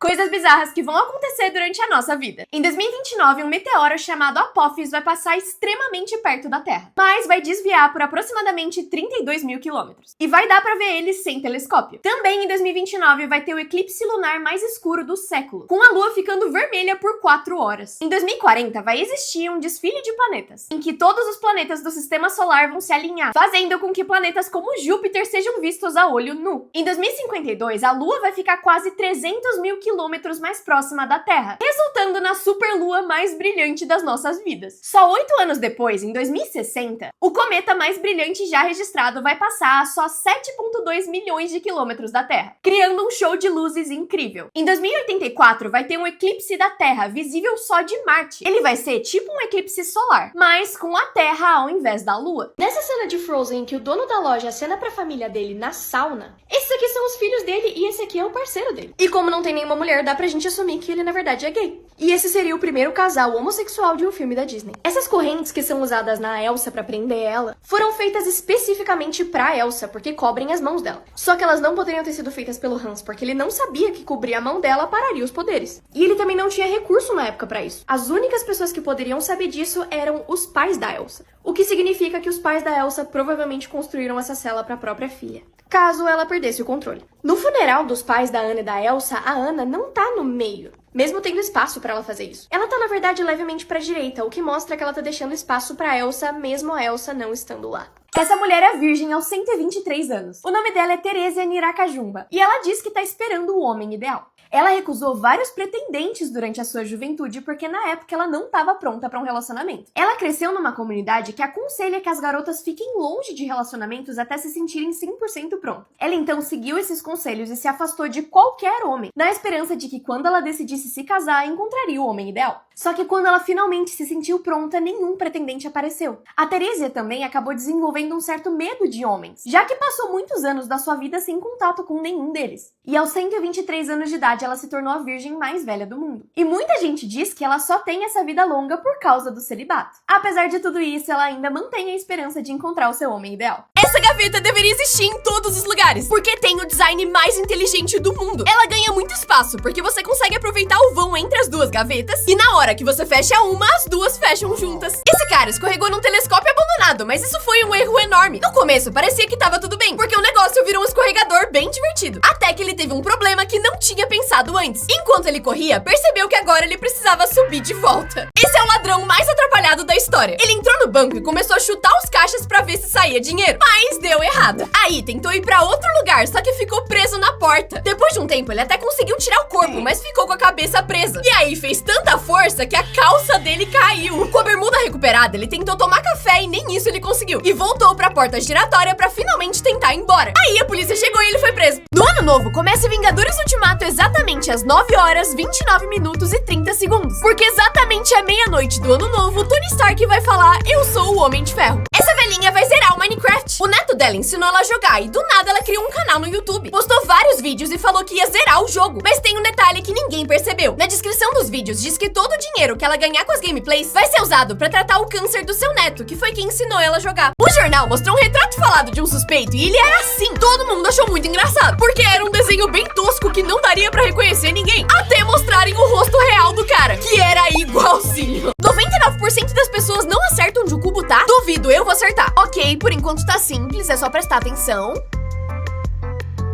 Coisas bizarras que vão acontecer durante a nossa vida. Em 2029, um meteoro chamado Apophis vai passar extremamente perto da Terra, mas vai desviar por aproximadamente 32 mil quilômetros. E vai dar pra ver ele sem telescópio. Também em 2029 vai ter o eclipse lunar mais escuro do século, com a Lua ficando vermelha por 4 horas. Em 2040 vai existir um desfile de planetas, em que todos os planetas do sistema solar vão se alinhar, fazendo com que planetas como Júpiter sejam vistos a olho nu. Em 2052, a Lua vai ficar quase 300 mil quilômetros mais próxima da Terra, resultando na superlua mais brilhante das nossas vidas. Só 8 anos depois, em 2060, o cometa mais brilhante já registrado vai passar a só 7,2 milhões de quilômetros da Terra, criando um show de luzes incrível. Em 2084 vai ter um eclipse da Terra, visível só de Marte. Ele vai ser tipo um eclipse solar, mas com a Terra ao invés da Lua. Nessa cena de Frozen em que o dono da loja acena pra família dele na sauna, esses aqui são os filhos dele e esse aqui é o parceiro dele. E como não tem nenhuma mulher, dá pra gente assumir que ele na verdade é gay. E esse seria o primeiro casal homossexual de um filme da Disney. Essas correntes que são usadas na Elsa pra prender ela, foram feitas especificamente pra Elsa, porque cobrem as mãos dela. Só que elas não poderiam ter sido feitas pelo Hans, porque ele não sabia que cobrir a mão dela pararia os poderes. E ele também não tinha recurso na época pra isso. As únicas pessoas que poderiam saber disso eram os pais da Elsa. O que significa que os pais da Elsa provavelmente construíram essa cela pra própria filha, caso ela perdesse o controle. No funeral dos pais da Anna e da Elsa, a Anna não tá no meio, mesmo tendo espaço pra ela fazer isso. Ela tá, na verdade, levemente pra direita, o que mostra que ela tá deixando espaço pra Elsa, mesmo a Elsa não estando lá. Essa mulher é virgem aos 123 anos. O nome dela é Teresia Niracajumba, e ela diz que tá esperando o homem ideal. Ela recusou vários pretendentes durante a sua juventude porque na época ela não estava pronta para um relacionamento. Ela cresceu numa comunidade que aconselha que as garotas fiquem longe de relacionamentos até se sentirem 100% prontas. Ela então seguiu esses conselhos e se afastou de qualquer homem, na esperança de que quando ela decidisse se casar, encontraria o homem ideal. Só que quando ela finalmente se sentiu pronta, nenhum pretendente apareceu. A Teresia também acabou desenvolvendo um certo medo de homens, já que passou muitos anos da sua vida sem contato com nenhum deles. E aos 123 anos de idade, ela se tornou a virgem mais velha do mundo. E muita gente diz que ela só tem essa vida longa por causa do celibato. Apesar de tudo isso, ela ainda mantém a esperança de encontrar o seu homem ideal. Essa gaveta deveria existir em todos os lugares, porque tem o design mais inteligente do mundo. Ela ganha muito espaço, porque você consegue aproveitar o vão entre as duas gavetas, e na hora que você fecha uma, as duas fecham juntas. Esse cara escorregou num telescópio abandonado, mas isso foi um erro enorme. No começo, parecia que tava tudo bem, porque o negócio virou um escorregador bem divertido. Até que ele teve um problema que não tinha pensado antes. Enquanto ele corria, percebeu que agora ele precisava subir de volta. Esse é o ladrão mais atrapalhado da história. Ele entrou no banco e começou a chutar os caixas pra ver se saía dinheiro, mas deu errado. Aí tentou ir pra outro lugar, só que ficou preso na porta. Depois de um tempo, ele até conseguiu tirar o corpo, mas ficou com a cabeça presa. E aí fez tanta força que a calça dele caiu. Com a bermuda recuperada, ele tentou tomar café e nem isso ele conseguiu. E voltou pra porta giratória pra finalmente tentar ir embora. Aí a polícia chegou e ele foi preso. No ano novo, começa Vingadores Ultimato exatamente às 9 horas, 29 minutos e 30 segundos. Porque exatamente à meia-noite do ano novo, Tony Stark vai falar: eu sou o Homem de Ferro. Essa velhinha vai zerar o Minecraft. O neto dela ensinou ela a jogar e do nada ela criou um canal no YouTube. Postou vários vídeos e falou que ia zerar o jogo. Mas tem um detalhe que ninguém percebeu. Na descrição dos vídeos diz que todo o dinheiro que ela ganhar com as gameplays vai ser usado pra tratar o câncer do seu neto, que foi quem ensinou ela a jogar. O jornal mostrou um retrato falado de um suspeito e ele era assim. Todo mundo achou muito engraçado, porque era um desenho bem tosco que não daria pra reconhecer ninguém, até mostrarem o rosto real do cara, que era igualzinho. 99% das pessoas não acertam onde o cubo tá. Duvido, eu vou acertar. Ok, por enquanto tá simples, é só prestar atenção.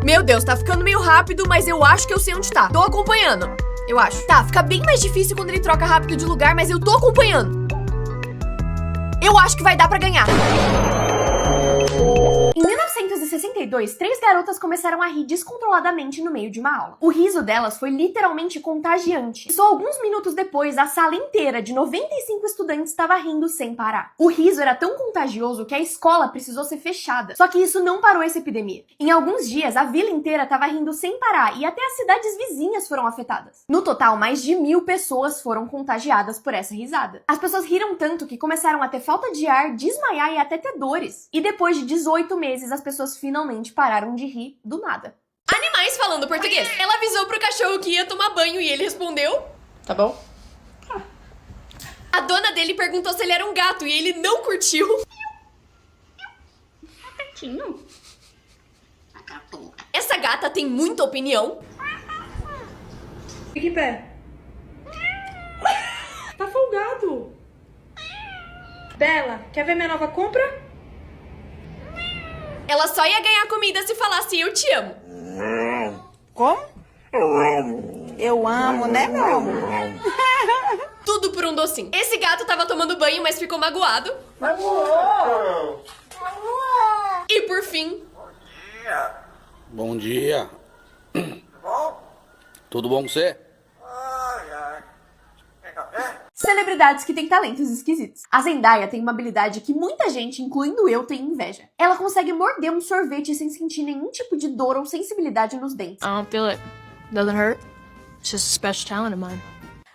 Meu Deus, tá ficando meio rápido, mas eu acho que eu sei onde tá. Tô acompanhando, eu acho. Tá, fica bem mais difícil quando ele troca rápido de lugar, mas eu tô acompanhando. Eu acho que vai dar pra ganhar. Em 1962, 3 garotas começaram a rir descontroladamente no meio de uma aula. O riso delas foi literalmente contagiante. E só alguns minutos depois, a sala inteira de 95 estudantes estava rindo sem parar. O riso era tão contagioso que a escola precisou ser fechada. Só que isso não parou essa epidemia. Em alguns dias, a vila inteira estava rindo sem parar e até as cidades vizinhas foram afetadas. No total, mais de 1000 pessoas foram contagiadas por essa risada. As pessoas riram tanto que começaram a ter falta de ar, desmaiar e até ter dores. E depois de 18 meses, as pessoas finalmente pararam de rir do nada. Animais falando português. Ela avisou pro cachorro que ia tomar banho e ele respondeu: Tá bom? A dona dele perguntou se ele era um gato e ele não curtiu. Gatinho. Essa gata tem muita opinião. Fique em pé. Tá folgado. Bela, quer ver minha nova compra? Ela só ia ganhar comida se falasse eu te amo. Como? Eu amo, né, meu amor? Tudo por um docinho. Esse gato tava tomando banho, mas ficou magoado. E por fim... Bom dia. Tudo bom com você? Celebridades que têm talentos esquisitos. A Zendaya tem uma habilidade que muita gente, incluindo eu, tem inveja. Ela consegue morder um sorvete sem sentir nenhum tipo de dor ou sensibilidade nos dentes. I don't feel it. Doesn't hurt. It's just a special talent of mine.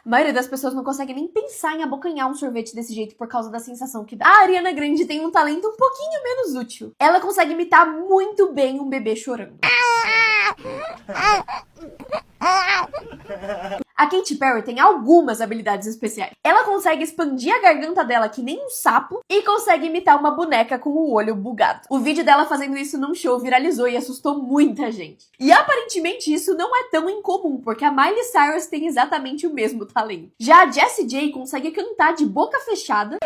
A maioria das pessoas não consegue nem pensar em abocanhar um sorvete desse jeito por causa da sensação que dá. A Ariana Grande tem um talento um pouquinho menos útil. Ela consegue imitar muito bem um bebê chorando. A Katy Perry tem algumas habilidades especiais. Ela consegue expandir a garganta dela que nem um sapo e consegue imitar uma boneca com o olho bugado. O vídeo dela fazendo isso num show viralizou e assustou muita gente. E aparentemente isso não é tão incomum, porque a Miley Cyrus tem exatamente o mesmo talento. Já a Jessie J consegue cantar de boca fechada.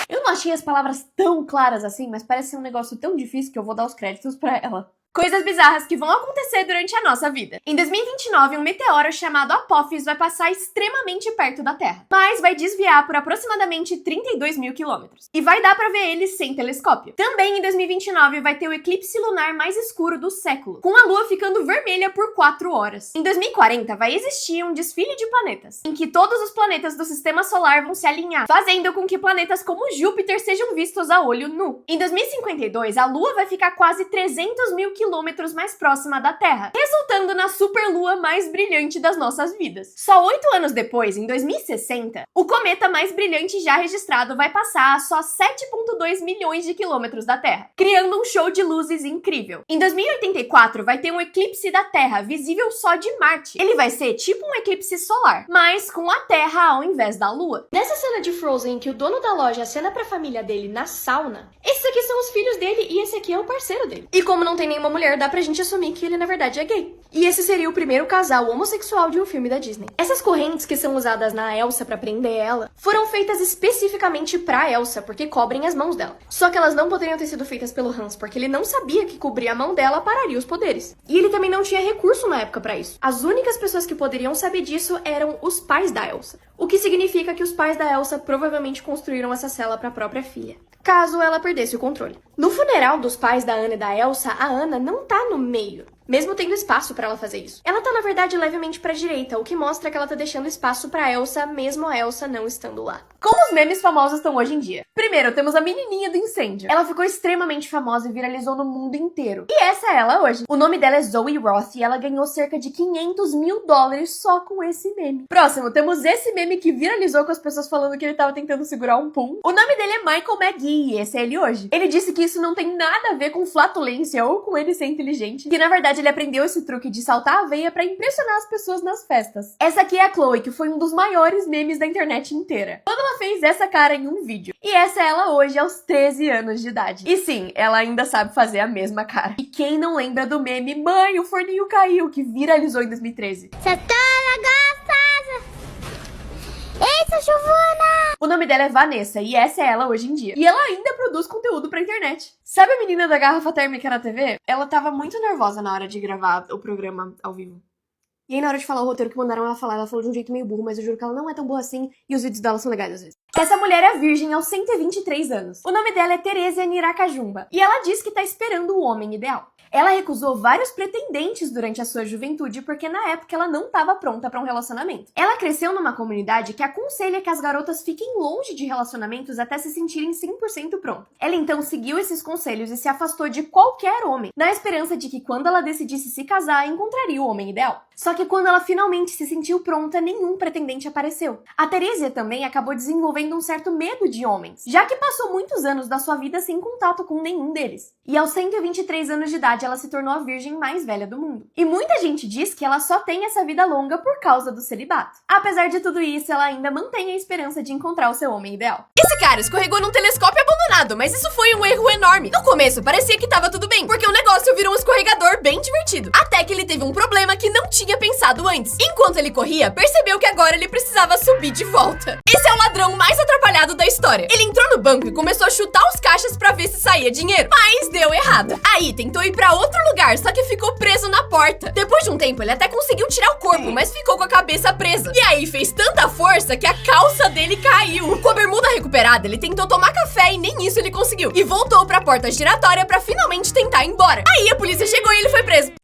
Eu não achei as palavras tão claras assim, mas parece ser um negócio tão difícil que eu vou dar os créditos pra ela. Coisas bizarras que vão acontecer durante a nossa vida. Em 2029, um meteoro chamado Apophis vai passar extremamente perto da Terra, mas vai desviar por aproximadamente 32 mil quilômetros. E vai dar pra ver ele sem telescópio. Também em 2029 vai ter o eclipse lunar mais escuro do século, com a Lua ficando vermelha por 4 horas. Em 2040 vai existir um desfile de planetas, em que todos os planetas do sistema solar vão se alinhar, fazendo com que planetas como Júpiter sejam vistos a olho nu. Em 2052, a Lua vai ficar quase 300 mil quilômetros mais próxima da Terra, resultando na superlua mais brilhante das nossas vidas. Só 8 anos depois, em 2060, o cometa mais brilhante já registrado vai passar a só 7,2 milhões de quilômetros da Terra, criando um show de luzes incrível. Em 2084, vai ter um eclipse da Terra, visível só de Marte. Ele vai ser tipo um eclipse solar, mas com a Terra ao invés da Lua. Nessa cena de Frozen que o dono da loja acena pra família dele na sauna, esses aqui são os filhos dele e esse aqui é o parceiro dele. E como não tem nenhuma mulher, dá pra gente assumir que ele na verdade é gay. E esse seria o primeiro casal homossexual de um filme da Disney. Essas correntes que são usadas na Elsa pra prender ela, foram feitas especificamente pra Elsa, porque cobrem as mãos dela. Só que elas não poderiam ter sido feitas pelo Hans, porque ele não sabia que cobrir a mão dela pararia os poderes. E ele também não tinha recurso na época pra isso. As únicas pessoas que poderiam saber disso eram os pais da Elsa. O que significa que os pais da Elsa provavelmente construíram essa cela pra própria filha, caso ela perdesse o controle. No funeral dos pais da Anna e da Elsa, a Anna não tá no meio, mesmo tendo espaço pra ela fazer isso. Ela tá, na verdade, levemente pra direita, o que mostra que ela tá deixando espaço pra Elsa, mesmo a Elsa não estando lá. Como os memes famosos estão hoje em dia? Primeiro, temos a menininha do incêndio. Ela ficou extremamente famosa e viralizou no mundo inteiro. E essa é ela hoje. O nome dela é Zoe Roth e ela ganhou cerca de 500 mil dólares só com esse meme. Próximo, temos esse meme que viralizou com as pessoas falando que ele tava tentando segurar um pum. O nome dele é Michael McGee e esse é ele hoje. Ele disse que isso não tem nada a ver com flatulência ou com ele ser inteligente, que na verdade ele aprendeu esse truque de saltar a veia pra impressionar as pessoas nas festas. Essa aqui é a Chloe, que foi um dos maiores memes da internet inteira. Quando ela fez essa cara em um vídeo. E essa é ela hoje, aos 13 anos de idade. E sim, ela ainda sabe fazer a mesma cara. E quem não lembra do meme Mãe, o forninho caiu, que viralizou em 2013? Eita, Giovana! O nome dela é Vanessa e essa é ela hoje em dia. E ela ainda produz conteúdo pra internet. Sabe a menina da garrafa térmica na TV? Ela tava muito nervosa na hora de gravar o programa ao vivo. E aí, na hora de falar o roteiro que mandaram ela falar, ela falou de um jeito meio burro, mas eu juro que ela não é tão boa assim e os vídeos dela são legais às vezes. Essa mulher é virgem aos 123 anos. O nome dela é Teresia Niracajumba e ela diz que tá esperando o homem ideal. Ela recusou vários pretendentes durante a sua juventude porque na época ela não estava pronta para um relacionamento. Ela cresceu numa comunidade que aconselha que as garotas fiquem longe de relacionamentos até se sentirem 100% prontas. Ela então seguiu esses conselhos e se afastou de qualquer homem, na esperança de que quando ela decidisse se casar, encontraria o homem ideal. Só que quando ela finalmente se sentiu pronta, nenhum pretendente apareceu. A Teresia também acabou desenvolvendo um certo medo de homens, já que passou muitos anos da sua vida sem contato com nenhum deles. E aos 123 anos de idade, idade, ela se tornou a virgem mais velha do mundo. E muita gente diz que ela só tem essa vida longa por causa do celibato. Apesar de tudo isso, ela ainda mantém a esperança de encontrar o seu homem ideal. Esse cara escorregou num telescópio abandonado, mas isso foi um erro enorme. No começo, parecia que tava tudo bem, porque o negócio virou um escorregador bem divertido. Até que ele teve um problema que não tinha pensado antes. Enquanto ele corria, percebeu que agora ele precisava subir de volta. Esse é o ladrão mais atrapalhado da história. Ele entrou no banco e começou a chutar os caixas pra ver se saía dinheiro, mas deu errado. Aí tentou ir pra outro lugar, só que ficou preso na porta. Depois de um tempo, ele até conseguiu tirar o corpo, mas ficou com a cabeça presa. E aí fez tanta força que a calça dele caiu. Com a bermuda recuperada, ele tentou tomar café e nem isso ele conseguiu. E voltou pra porta giratória pra finalmente tentar ir embora. Aí a polícia chegou e ele foi preso.